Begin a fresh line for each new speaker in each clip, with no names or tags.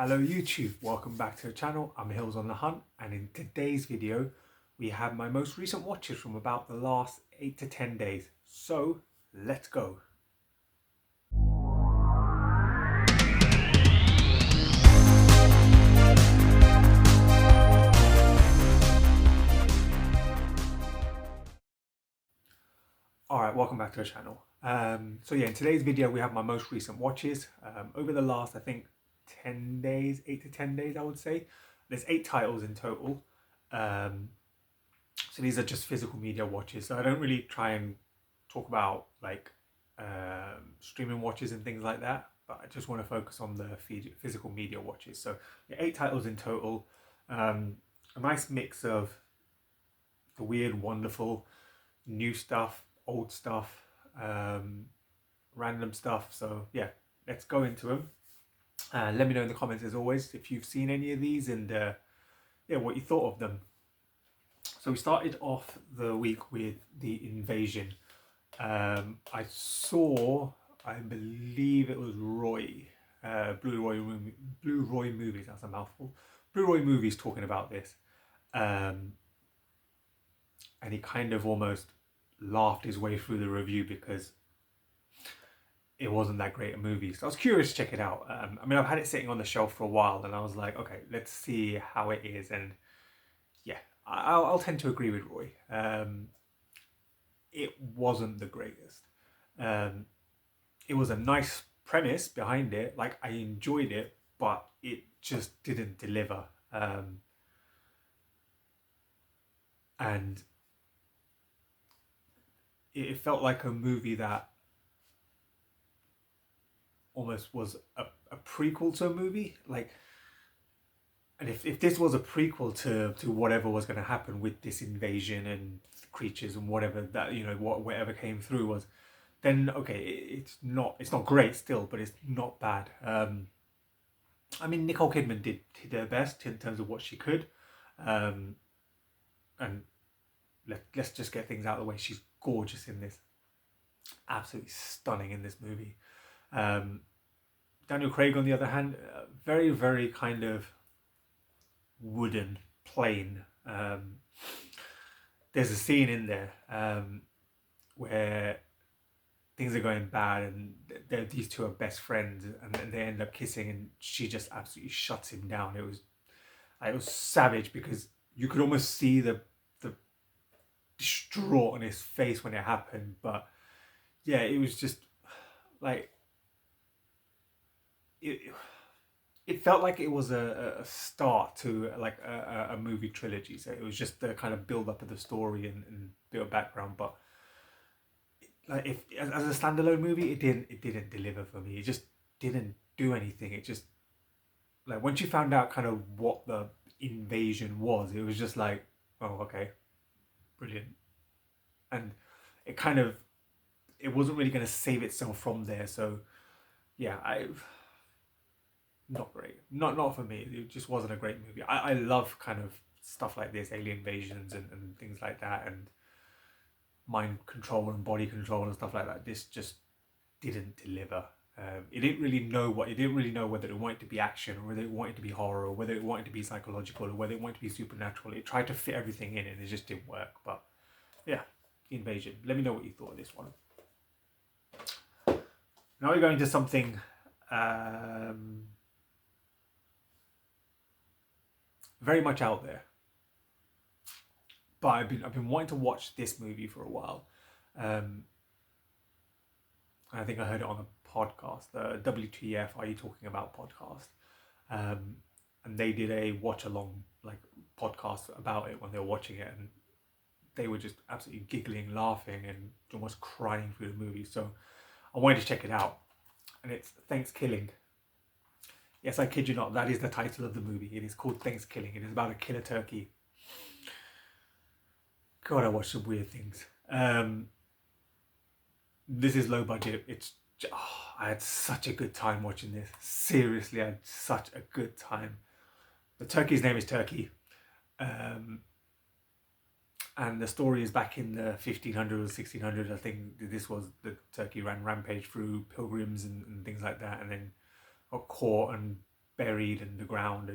Hello YouTube, welcome back to the channel. I'm Hills on the Hunt, and in today's video we have my most recent watches from about the last 8 to 10 days. So let's go. Alright, welcome back to the channel. So yeah, in today's video we have my most recent watches. Over the last, I think, 10 days, 8 to 10 days I would say. There's 8 titles in total. So these are just physical media watches. So I don't really try and talk about like streaming watches and things like that. But I just want to focus on the physical media watches. So yeah, 8 titles in total. A nice mix of the weird, wonderful, new stuff, old stuff, random stuff. So yeah, let's go into them. Let me know in the comments as always if you've seen any of these and yeah, what you thought of them. So we started off the week with the Invasion. I saw, I believe it was Roy, Blue Roy Movies, that's a mouthful. Blue Roy Movies talking about this. And he kind of almost laughed his way through the review because it wasn't that great a movie. So I was curious to check it out. I mean, I've had it sitting on the shelf for a while and I was like, okay, let's see how it is. And yeah, I'll tend to agree with Roy. It wasn't the greatest. It was a nice premise behind it. Like, I enjoyed it, but it just didn't deliver. And it felt like a movie that almost was a prequel to a movie. Like, and if this was a prequel to whatever was going to happen with this invasion and creatures and whatever that, you know, whatever came through was, then okay, it's not great still, but it's not bad. I mean, Nicole Kidman did her best in terms of what she could, and let's just get things out of the way. She's gorgeous in this, absolutely stunning in this movie. Daniel Craig, on the other hand, very, very kind of wooden, plain. There's a scene in there where things are going bad and these two are best friends and they end up kissing and she just absolutely shuts him down. It was savage because you could almost see the distraught on his face when it happened. But yeah, it was just like it felt like it was a start to like a movie trilogy. So it was just the kind of build up of the story and bit of background. But like, if as a standalone movie, it didn't deliver for me. It just didn't do anything. It just, like, once you found out kind of what the invasion was, it was just like, oh, okay, brilliant. And it kind of, it wasn't really going to save itself from there. So yeah, not great. Not for me. It just wasn't a great movie. I love kind of stuff like this, alien invasions and things like that, and mind control and body control and stuff like that. This just didn't deliver. It didn't really know whether it wanted to be action or whether it wanted to be horror or whether it wanted to be psychological or whether it wanted to be supernatural. It tried to fit everything in and it just didn't work. But yeah, Invasion. Let me know what you thought of this one. Now we're going to something very much out there. But I've been wanting to watch this movie for a while. I think I heard it on a podcast, the WTF Are You Talking About podcast. And they did a watch along like podcast about it when they were watching it, and they were just absolutely giggling, laughing, and almost crying through the movie. So I wanted to check it out, and it's Thanksgiving. Yes, I kid you not, that is the title of the movie. It is called Thanksgiving. It is about a killer turkey. God, I watched some weird things. This is low budget. I had such a good time watching this. Seriously, I had such a good time. The turkey's name is Turkey. And the story is back in the 1500s or 1600s. I think this was the turkey ran rampage through pilgrims and things like that, and then got caught and buried in the ground,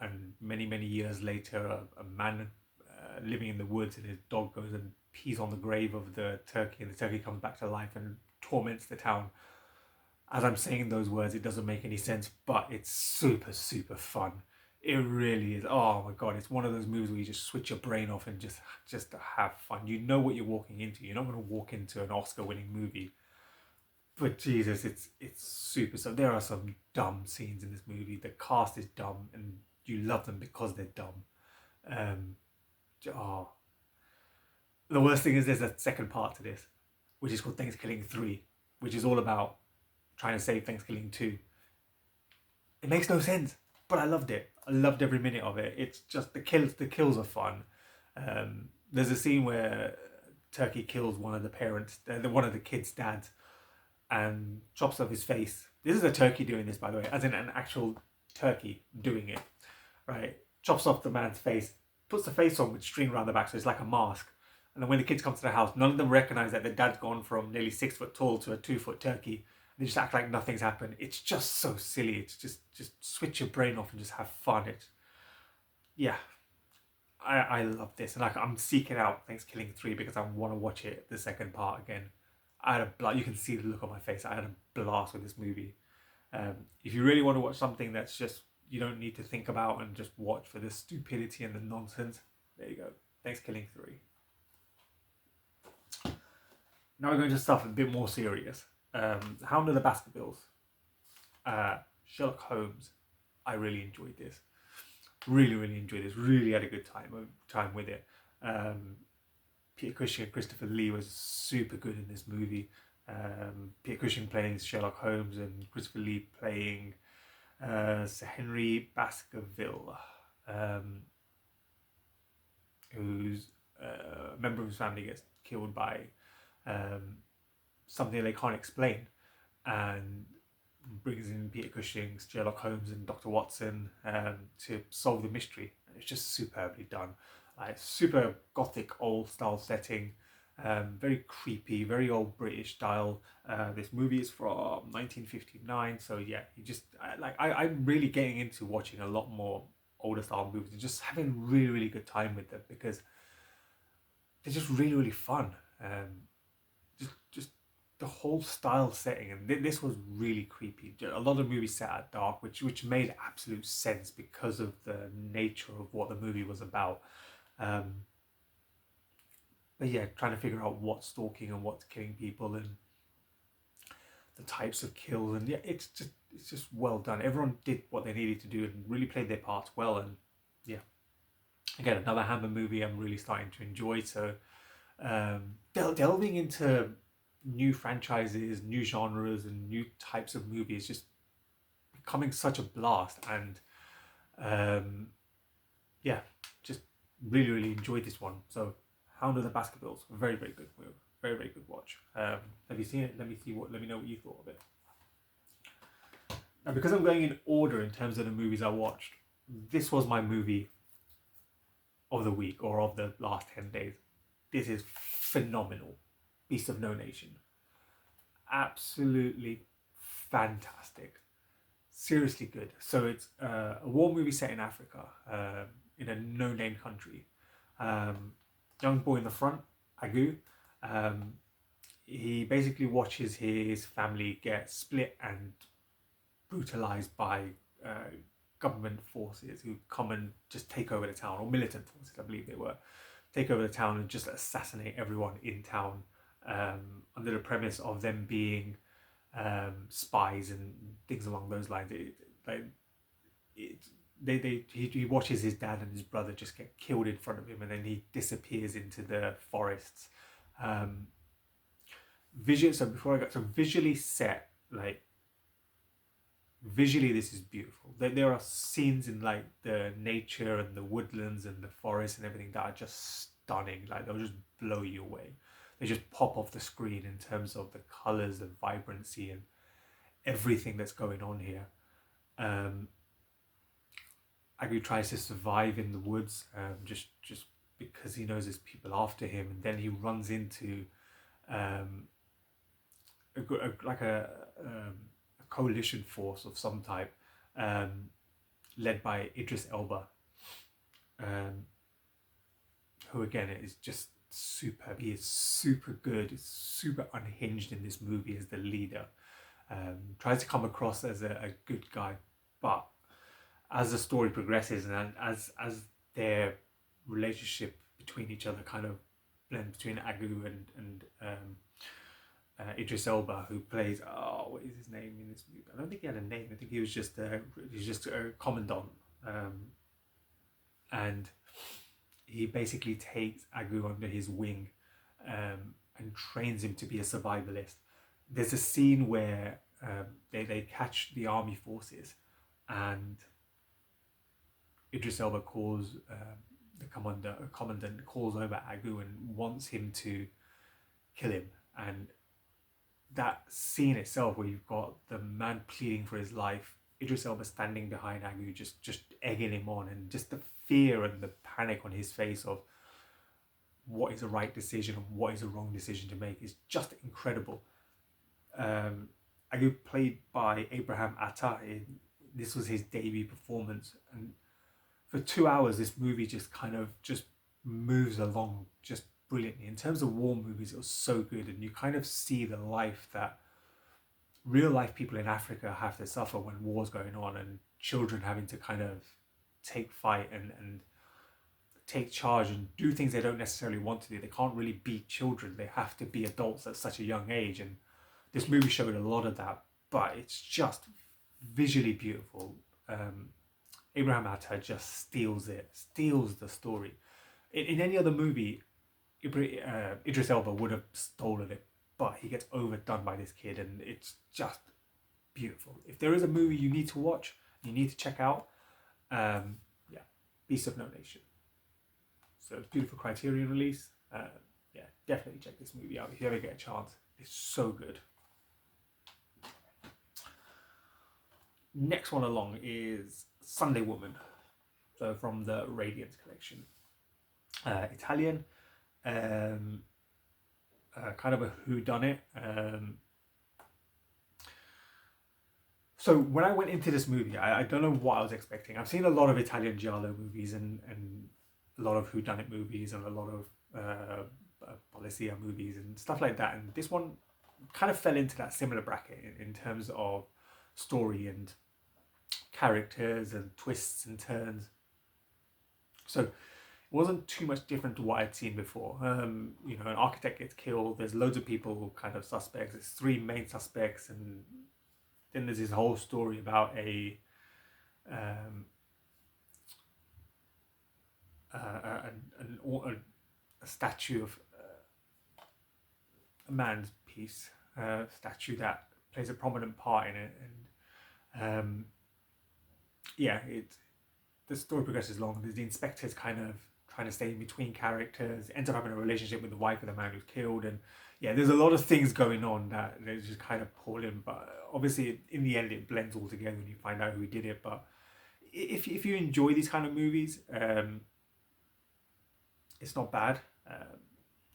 and many years later, a man living in the woods, and his dog goes and pees on the grave of the turkey, and the turkey comes back to life and torments the town. As I'm saying those words, it doesn't make any sense, but it's super fun. It really is. Oh my god, it's one of those movies where you just switch your brain off and just have fun. You know what you're walking into. You're not going to walk into an Oscar-winning movie, but Jesus, it's super. So there are some dumb scenes in this movie. The cast is dumb, and you love them because they're dumb. Um, oh. The worst thing is there's a second part to this, which is called Thanksgiving 3, which is all about trying to save Thanksgiving 2. It makes no sense, but I loved it. I loved every minute of it. It's just the kills are fun. There's a scene where Turkey kills one of the parents, one of the kids' dads, and chops off his face. This is a turkey doing this, by the way, as in an actual turkey doing it, right? Chops off the man's face, puts the face on with string around the back, so it's like a mask. And then when the kids come to the house, none of them recognize that the dad's gone from nearly 6 foot tall to a 2 foot turkey. They just act like nothing's happened. It's just so silly. It's just switch your brain off and just have fun. Yeah, I love this, and I'm seeking out Thanksgiving 3 because I want to watch it the second part again. I had a blast. You can see the look on my face. I had a blast with this movie. If you really want to watch something that's just you don't need to think about and just watch for the stupidity and the nonsense, there you go. Thanksgiving 3. Now we're going to stuff a bit more serious. Hound of the Baskervilles. Sherlock Holmes. I really enjoyed this. Really enjoyed this. Really had a good time with it. Peter Cushing and Christopher Lee was super good in this movie. Peter Cushing playing Sherlock Holmes and Christopher Lee playing Sir Henry Baskerville, who's a member of his family gets killed by something they can't explain, and brings in Peter Cushing's Sherlock Holmes and Dr. Watson to solve the mystery. And it's just superbly done. Super gothic old style setting, very creepy, very old British style. This movie is from 1959, so yeah, I'm really getting into watching a lot more older style movies and just having really good time with them because they're just really fun. Just the whole style setting, and this was really creepy. A lot of movies set at dark, which made absolute sense because of the nature of what the movie was about. But yeah, trying to figure out what's stalking and what's killing people and the types of kills, and yeah, it's just well done. Everyone did what they needed to do and really played their parts well. And yeah, again, another Hammer movie I'm really starting to enjoy. So delving into new franchises, new genres, and new types of movies just becoming such a blast. And yeah, just really enjoyed this one. So Hound of the Baskervilles, very good movie, very good watch. Have you seen it? Let me know what you thought of it. Now, because I'm going in order in terms of the movies I watched, this was my movie of the week or of the last 10 days. This is phenomenal. Beast of No Nation. Absolutely fantastic. Seriously good. So it's a war movie set in Africa, in a no-name country. Young boy in the front, Agu, he basically watches his family get split and brutalized by government forces who come and just take over the town, or militant forces, I believe they were, take over the town and just assassinate everyone in town, under the premise of them being spies and things along those lines. He watches his dad and his brother just get killed in front of him, and then he disappears into the forests. Visually set, visually this is beautiful. There are scenes in the nature and the woodlands and the forest and everything that are just stunning. They'll just blow you away. They just pop off the screen in terms of the colors, the vibrancy, and everything that's going on here. Agu tries to survive in the woods, just because he knows there's people after him, and then he runs into a coalition force of some type, led by Idris Elba, who again is just superb. He is super good, super unhinged in this movie as the leader. Tries to come across as a good guy, but as the story progresses and as their relationship between each other kind of blend between Agu and Idris Elba, who plays, oh, what is his name in this movie? I don't think he had a name. I think he was just a commandant, and he basically takes Agu under his wing and trains him to be a survivalist. There's a scene where they catch the army forces, and Idris Elba calls the commandant calls over Agu and wants him to kill him. And that scene itself, where you've got the man pleading for his life, Idris Elba standing behind Agu, just egging him on, and just the fear and the panic on his face of what is the right decision and what is the wrong decision to make is just incredible. Agu, played by Abraham Atta, this was his debut performance, and for 2 hours this movie just kind of just moves along just brilliantly. In terms of war movies, it was so good, and you kind of see the life that real life people in Africa have to suffer when war's going on, and children having to kind of take fight and take charge and do things they don't necessarily want to do. They can't really be children, they have to be adults at such a young age, and this movie showed a lot of that, but it's just visually beautiful. Abraham Atta just steals the story. In any other movie, Idris Elba would have stolen it, but he gets overdone by this kid, and it's just beautiful. If there is a movie you need to watch, you need to check out, Beast of No Nation. So it's beautiful Criterion release. Definitely check this movie out if you ever get a chance. It's so good. Next one along is Sunday Woman, so from the Radiance collection. Italian, kind of a whodunit. So when I went into this movie, I don't know what I was expecting. I've seen a lot of Italian giallo movies and a lot of whodunit movies and a lot of polizia movies and stuff like that. And this one kind of fell into that similar bracket in terms of story and characters and twists and turns. So it wasn't too much different to what I'd seen before. An architect gets killed, there's loads of people kind of suspects, there's 3 main suspects, and then there's this whole story about a statue of a man's piece, statue that plays a prominent part in it, and the story progresses along. The inspector's kind of trying to stay in between characters, ends up having a relationship with the wife of the man who's killed, and there's a lot of things going on that they just kind of pull in, but obviously in the end it blends all together when you find out who did it. But if you enjoy these kind of movies, it's not bad.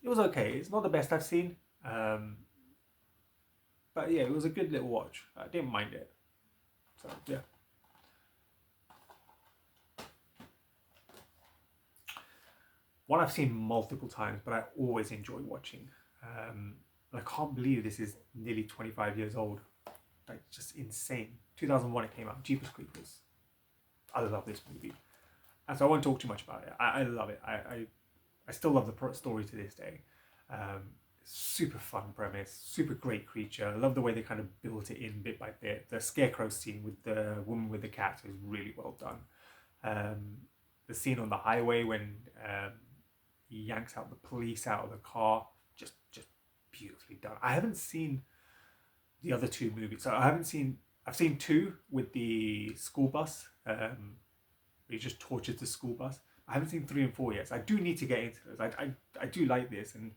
It was okay. It's not the best I've seen, but it was a good little watch. I didn't mind it. So one I've seen multiple times, but I always enjoy watching. I can't believe this is nearly 25 years old. Like, just insane. 2001 it came out. Jeepers Creepers. I love this movie, and so I won't talk too much about it. I love it. I still love the story to this day. Super fun premise, super great creature. I love the way they kind of built it in bit by bit. The scarecrow scene with the woman with the cat is really well done. The scene on the highway when he yanks out the police out of the car, just beautifully done. I haven't seen the other 2 movies. So I've seen 2 with the school bus. He just tortured the school bus. I haven't seen 3 and 4 yet. So I do need to get into those. I do like this, and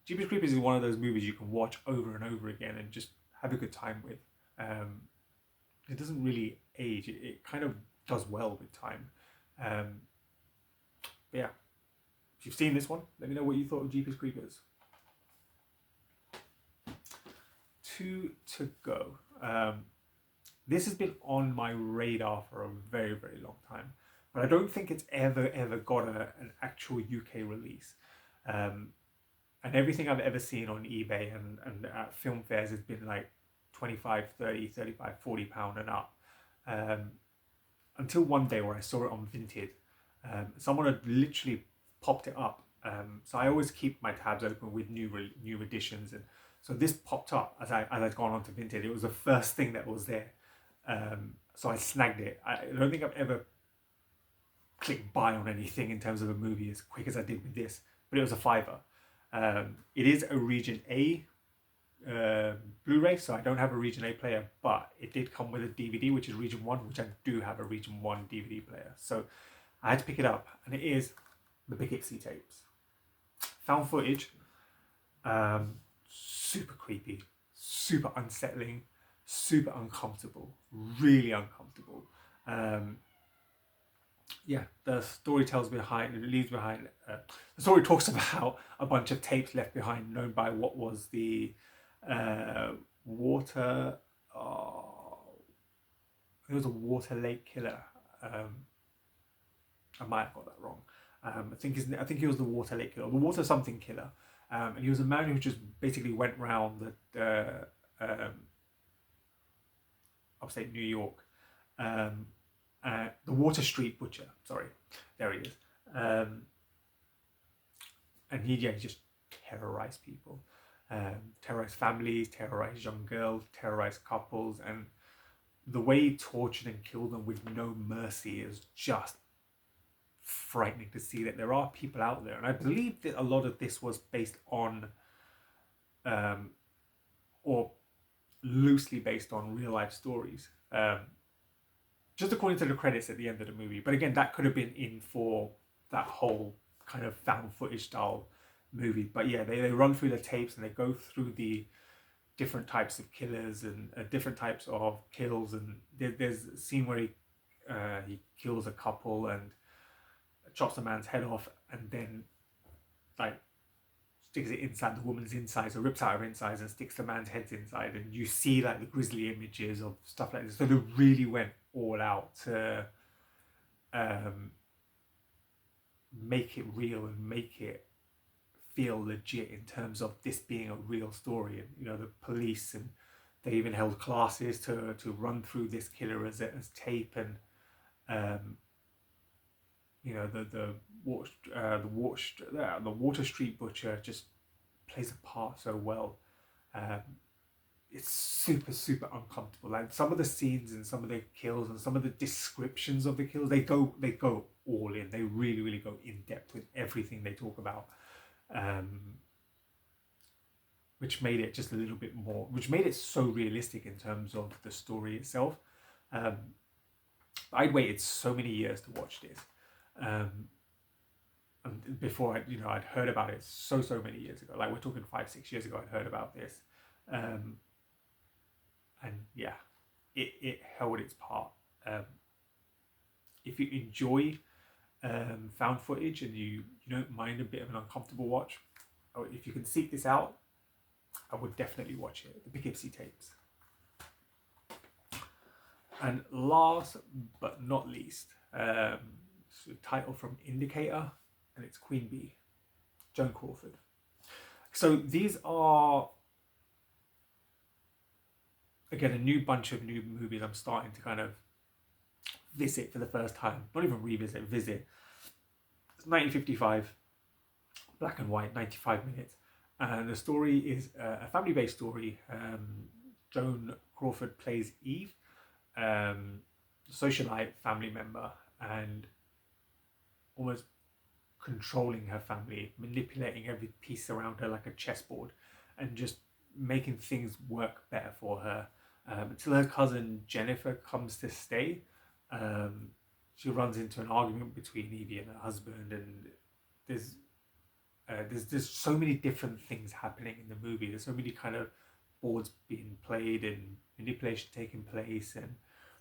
Jeepers Creepers is one of those movies you can watch over and over again and just have a good time with. It doesn't really age. It kind of does well with time. But yeah, if you've seen this one, let me know what you thought of Jeepers Creepers. 2 to go. This has been on my radar for a very, very long time, but I don't think it's ever got an actual UK release. And everything I've ever seen on eBay and at film fairs has been like 25, 30, 35, 40 pound and up. Um, until one day where I saw it on Vinted. Someone had literally popped it up. So I always keep my tabs open with new editions, and so this popped up as I'd gone onto Vinted. It was the first thing that was there, so I snagged it. I don't think I've ever clicked buy on anything in terms of a movie as quick as I did with this, but it was a fiver. It is a Region A Blu-ray, so I don't have a Region A player, but it did come with a DVD, which is Region 1, which I do have a Region 1 DVD player. So I had to pick it up, and it is the Poughkeepsie tapes. Found footage, super creepy, super unsettling, super uncomfortable, really uncomfortable. Yeah, the story leaves behind. The story talks about a bunch of tapes left behind, known by what was the water. It was a Water Lake Killer. I might have got that wrong. I think he was the Water Lake Killer, the Water Something Killer, and he was a man who just basically went round the upstate New York. The Water Street Butcher. Sorry, there he is. And he just terrorized people, terrorized families, terrorized young girls, terrorized couples, and the way he tortured and killed them with no mercy is just frightening to see that there are people out there. And I believe that a lot of this was based on, or loosely based on real life stories. Just according to the credits at the end of the movie. But again, that could have been in for that whole kind of found footage style movie. But yeah, they run through the tapes and they go through the different types of killers and different types of kills. And there's a scene where he kills a couple and chops a man's head off and then like sticks it inside the woman's insides, or rips out her insides and sticks the man's heads inside, and you see like the grisly images of stuff like this. So they really went all out to make it real and make it feel legit in terms of this being a real story. And you know, the police, and they even held classes to run through this killer as tape. And you know, the Water Street Butcher just plays a part so well. It's super uncomfortable. Like some of the scenes and some of the kills and some of the descriptions of the kills, they go all in. They really go in depth with everything they talk about, which made it just a little bit more, which made it so realistic in terms of the story itself. I'd waited so many years to watch this. And before I'd heard about it so many years ago. Like we're talking 5-6 years ago, I'd heard about this. And yeah, it held its part. If you enjoy found footage and you don't mind a bit of an uncomfortable watch, or if you can seek this out, I would definitely watch it. The Poughkeepsie tapes. And last but not least, it's a title from Indicator, and it's Queen Bee, Joan Crawford. So these are, again, a new bunch of new movies I'm starting to kind of visit for the first time. Not even revisit, visit. It's 1955, black and white, 95 minutes. And the story is a family-based story. Joan Crawford plays Eve, socialite family member, and almost controlling her family, manipulating every piece around her like a chessboard, and just making things work better for her, until her cousin Jennifer comes to stay. She runs into an argument between Evie and her husband, and there's so many different things happening in the movie. There's so many kind of boards being played and manipulation taking place and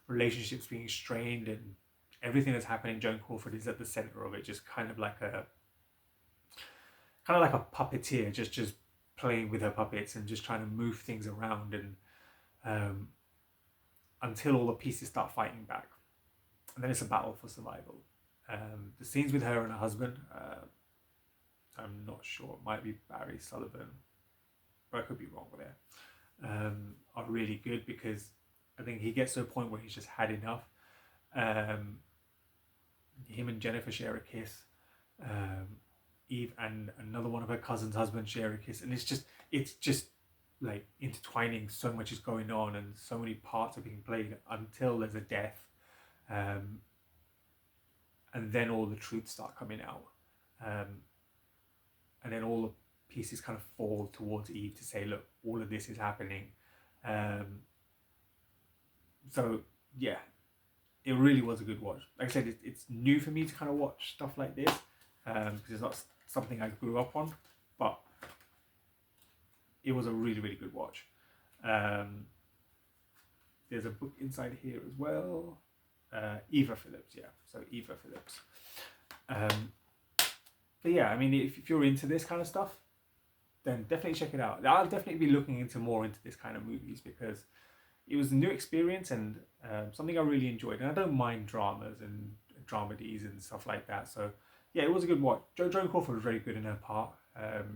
relationships being strained, and everything that's happening. Joan Crawford is at the center of it, just kind of like a puppeteer, just playing with her puppets and just trying to move things around. And until all the pieces start fighting back, and then it's a battle for survival. The scenes with her and her husband, I'm not sure, it might be Barry Sullivan, but I could be wrong there, are really good, because I think he gets to a point where he's just had enough. Him and Jennifer share a kiss. Eve and another one of her cousin's husbands share a kiss, and it's just like intertwining. So much is going on, and so many parts are being played until there's a death, and then all the truths start coming out, and then all the pieces kind of fall towards Eve to say, look, all of this is happening. So yeah, it really was a good watch. Like I said, it's new for me to kind of watch stuff like this, because it's not something I grew up on, but it was a really, really good watch. There's a book inside here as well. Eva Phillips, yeah. So Eva Phillips. But yeah, I mean, if you're into this kind of stuff, then definitely check it out. I'll definitely be looking into more into this kind of movies, because it was a new experience, and something I really enjoyed. And I don't mind dramas and dramedies and stuff like that. So yeah, it was a good watch. Joan Crawford was very good in her part.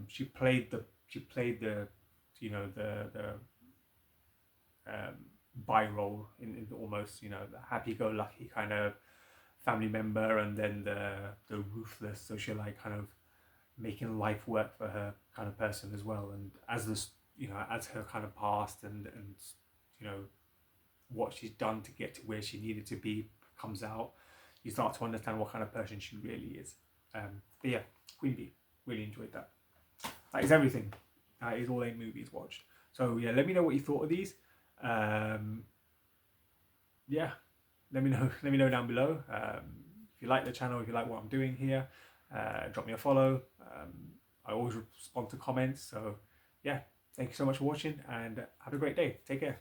She played the you know, the bi role in almost, you know, the happy-go-lucky kind of family member, and then the ruthless socialite kind of making life work for her kind of person as well. And as this, you know, as her kind of past and you know, what she's done to get to where she needed to be comes out, you start to understand what kind of person she really is. But yeah, Queen Bee, really enjoyed that. That is everything. That is all 8 movies watched. So yeah, let me know what you thought of these. Yeah, let me know down below. If you like the channel, if you like what I'm doing here, drop me a follow. I always respond to comments. So yeah, thank you so much for watching, and have a great day. Take care.